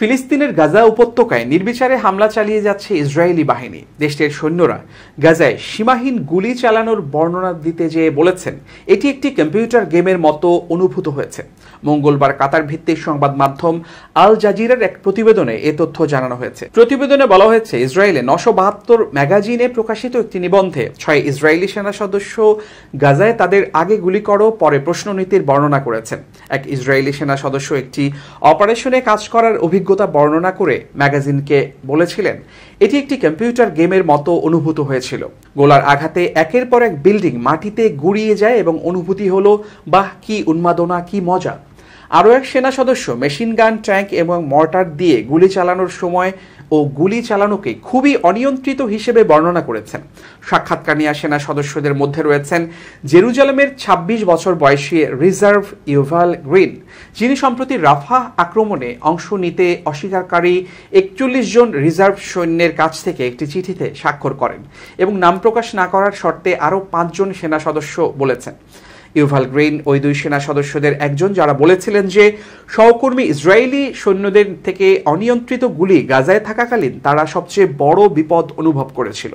ফিলিস্তিনের গাজা উপত্যকায় নির্বিচারে হামলা চালিয়ে যাচ্ছে ইসরায়েলি বাহিনী। দেশটির সৈন্যরা গাজায় সীমাহীন গুলি চালানোর বর্ণনা দিতে যেয়ে বলেছেন, এটি একটি কম্পিউটার গেমের মতো অনুভূত হয়েছে। মঙ্গলবার কাতার ভিত্তিক সংবাদ মাধ্যম আল জাজিরার এক প্রতিবেদনে এ তথ্য জানানো হয়েছে। প্রতিবেদনে বলা হয়েছে, ইসরায়েলে 972 ম্যাগাজিনে প্রকাশিত একটি নিবন্ধে 6 ইসরায়েলি সেনা সদস্য গাজায় তাদের আগে গুলি করো পরে প্রশ্ননীতির বর্ণনা করেছেন। এক ইসরায়েলি সেনা সদস্য একটি অপারেশনে কাজ করার অভিজ্ঞতা বর্ণনা করে ম্যাগাজিনকে বলেছিলেন, এটি একটি কম্পিউটার গেমের মতো অনুভূত হয়েছিল। গোলার আঘাতে একের পর এক বিল্ডিং মাটিতে গুড়িয়ে যায় এবং অনুভূতি হলো, বাহ কি উন্মাদনা, কি মজা। আরও এক সেনা সদস্য মেশিন গান, ট্যাঙ্ক এবং মর্টার দিয়ে গুলি চালানোর সময় ও গুলি চালানোকে খুবই অনিয়ন্ত্রিত হিসেবে বর্ণনা করেছেন। সাক্ষাৎকার নেওয়া সেনা সদস্যদের মধ্যে রয়েছেন জেরুজালেমের 26 বছর বয়সী রিজার্ভ ইউভাল গ্রিন, যিনি সম্প্রতি রাফাহ আক্রমণে অংশ নিতে অস্বীকারী 41 জন রিজার্ভ সৈন্যের কাছ থেকে একটি চিঠিতে স্বাক্ষর করেন এবং নাম প্রকাশ না করার শর্তে আরও 5 জন সেনা সদস্য বলেছেন। ইউভাল গ্রিন ওই 2 সেনা সদস্যদের একজন, যারা বলেছিলেন যে সহকর্মী ইসরায়েলি সৈন্যদের থেকে অনিয়ন্ত্রিত গুলি গাজায় থাকাকালীন তারা সবচেয়ে বড় বিপদ অনুভব করেছিল।